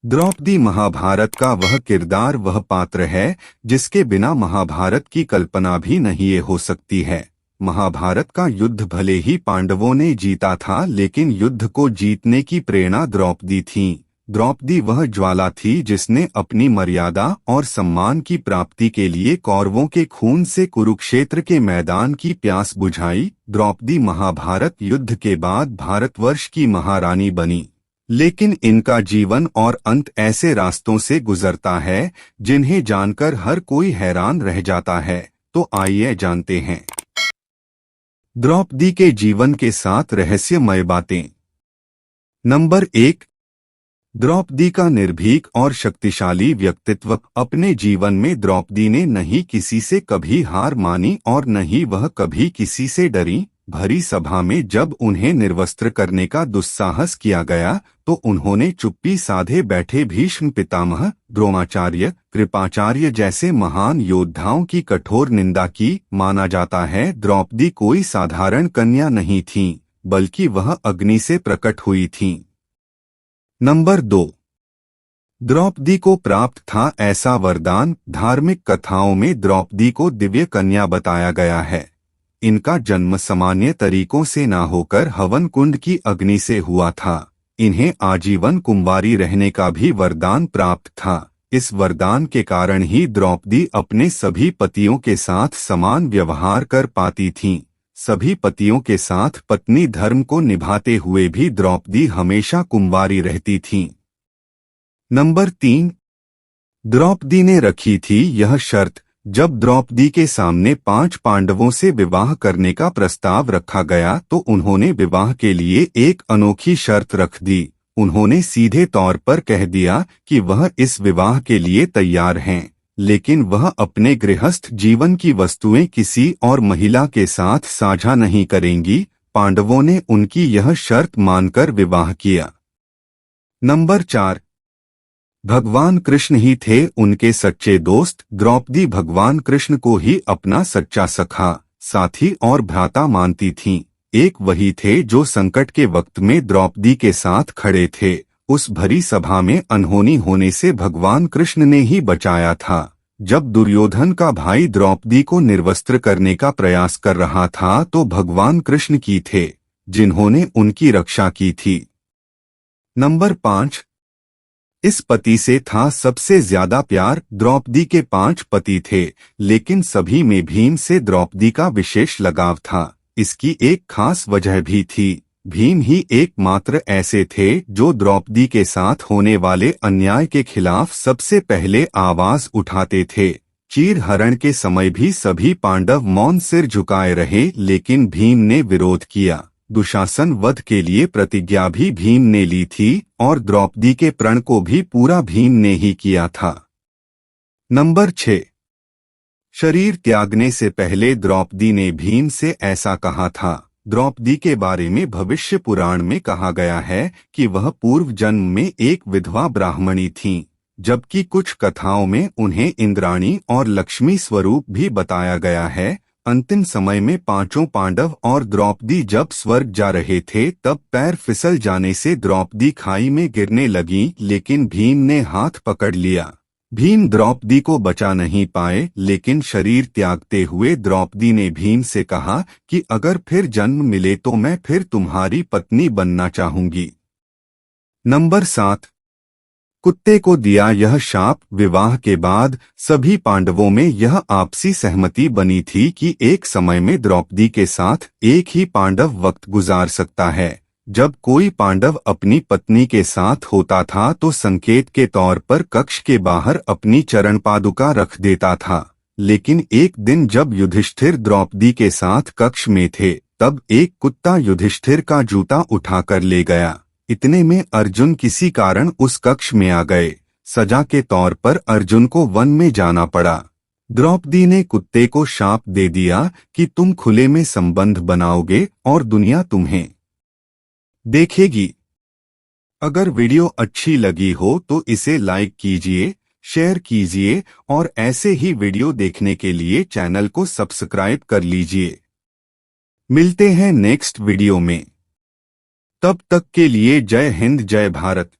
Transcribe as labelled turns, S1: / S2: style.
S1: द्रौपदी महाभारत का वह किरदार, वह पात्र है जिसके बिना महाभारत की कल्पना भी नहीं हो सकती है। महाभारत का युद्ध भले ही पांडवों ने जीता था, लेकिन युद्ध को जीतने की प्रेरणा द्रौपदी थी। द्रौपदी वह ज्वाला थी जिसने अपनी मर्यादा और सम्मान की प्राप्ति के लिए कौरवों के खून से कुरुक्षेत्र के मैदान की प्यास बुझाई। द्रौपदी महाभारत युद्ध के बाद भारतवर्ष की महारानी बनी, लेकिन इनका जीवन और अंत ऐसे रास्तों से गुजरता है जिन्हें जानकर हर कोई हैरान रह जाता है। तो आइए जानते हैं द्रौपदी के जीवन के 7 रहस्यमय बातें। नंबर 1, द्रौपदी का निर्भीक और शक्तिशाली व्यक्तित्व। अपने जीवन में द्रौपदी ने नहीं किसी से कभी हार मानी और न ही वह कभी किसी से डरी। भरी सभा में जब उन्हें निर्वस्त्र करने का दुस्साहस किया गया तो उन्होंने चुप्पी साधे बैठे भीष्म पितामह, द्रोणाचार्य, कृपाचार्य जैसे महान योद्धाओं की कठोर निंदा की। माना जाता है द्रौपदी कोई साधारण कन्या नहीं थी, बल्कि वह अग्नि से प्रकट हुई थी। नंबर 2, द्रौपदी को प्राप्त था ऐसा वरदान। धार्मिक कथाओं में द्रौपदी को दिव्य कन्या बताया गया है। इनका जन्म सामान्य तरीकों से न होकर हवन कुंड की अग्नि से हुआ था। इन्हें आजीवन कुंवारी रहने का भी वरदान प्राप्त था। इस वरदान के कारण ही द्रौपदी अपने सभी पतियों के साथ समान व्यवहार कर पाती थीं। सभी पतियों के साथ पत्नी धर्म को निभाते हुए भी द्रौपदी हमेशा कुंवारी रहती थीं। नंबर 3, द्रौपदी ने रखी थी यह शर्त। जब द्रौपदी के सामने 5 पांडवों से विवाह करने का प्रस्ताव रखा गया तो उन्होंने विवाह के लिए एक अनोखी शर्त रख दी। उन्होंने सीधे तौर पर कह दिया कि वह इस विवाह के लिए तैयार हैं, लेकिन वह अपने गृहस्थ जीवन की वस्तुएं किसी और महिला के साथ साझा नहीं करेंगी। पांडवों ने उनकी यह शर्त मानकर विवाह किया। नंबर 4, भगवान कृष्ण ही थे उनके सच्चे दोस्त। द्रौपदी भगवान कृष्ण को ही अपना सच्चा सखा, साथी और भ्राता मानती थीं। एक वही थे जो संकट के वक्त में द्रौपदी के साथ खड़े थे। उस भरी सभा में अनहोनी होने से भगवान कृष्ण ने ही बचाया था। जब दुर्योधन का भाई द्रौपदी को निर्वस्त्र करने का प्रयास कर रहा था तो भगवान कृष्ण की थे जिन्होंने उनकी रक्षा की थी। नंबर 5, इस पति से था सबसे ज्यादा प्यार। द्रौपदी के 5 पति थे, लेकिन सभी में भीम से द्रौपदी का विशेष लगाव था। इसकी एक खास वजह भी थी। भीम ही एकमात्र ऐसे थे जो द्रौपदी के साथ होने वाले अन्याय के खिलाफ सबसे पहले आवाज उठाते थे। चीर हरण के समय भी सभी पांडव मौन सिर झुकाए रहे, लेकिन भीम ने विरोध किया। दुशासन वध के लिए प्रतिज्ञा भी भीम ने ली थी और द्रौपदी के प्रण को भी पूरा भीम ने ही किया था। नंबर 6, शरीर त्यागने से पहले द्रौपदी ने भीम से ऐसा कहा था। द्रौपदी के बारे में भविष्य पुराण में कहा गया है कि वह पूर्व जन्म में एक विधवा ब्राह्मणी थीं, जबकि कुछ कथाओं में उन्हें इंद्राणी और लक्ष्मी स्वरूप भी बताया गया है। अंतिम समय में 5 पांडव और द्रौपदी जब स्वर्ग जा रहे थे तब पैर फिसल जाने से द्रौपदी खाई में गिरने लगी, लेकिन भीम ने हाथ पकड़ लिया। भीम द्रौपदी को बचा नहीं पाए, लेकिन शरीर त्यागते हुए द्रौपदी ने भीम से कहा कि अगर फिर जन्म मिले तो मैं फिर तुम्हारी पत्नी बनना चाहूंगी। नंबर 7, कुत्ते को दिया यह शाप। विवाह के बाद सभी पांडवों में यह आपसी सहमति बनी थी कि एक समय में द्रौपदी के साथ एक ही पांडव वक्त गुजार सकता है। जब कोई पांडव अपनी पत्नी के साथ होता था तो संकेत के तौर पर कक्ष के बाहर अपनी चरण पादुका रख देता था। लेकिन एक दिन जब युधिष्ठिर द्रौपदी के साथ कक्ष में थे तब एक कुत्ता युधिष्ठिर का जूता उठाकर ले गया। इतने में अर्जुन किसी कारण उस कक्ष में आ गए। सजा के तौर पर अर्जुन को वन में जाना पड़ा। द्रौपदी ने कुत्ते को शाप दे दिया कि तुम खुले में संबंध बनाओगे और दुनिया तुम्हें देखेगी। अगर वीडियो अच्छी लगी हो तो इसे लाइक कीजिए, शेयर कीजिए और ऐसे ही वीडियो देखने के लिए चैनल को सब्सक्राइब कर लीजिए। मिलते हैं नेक्स्ट वीडियो में। तब तक के लिए जय हिंद, जय भारत।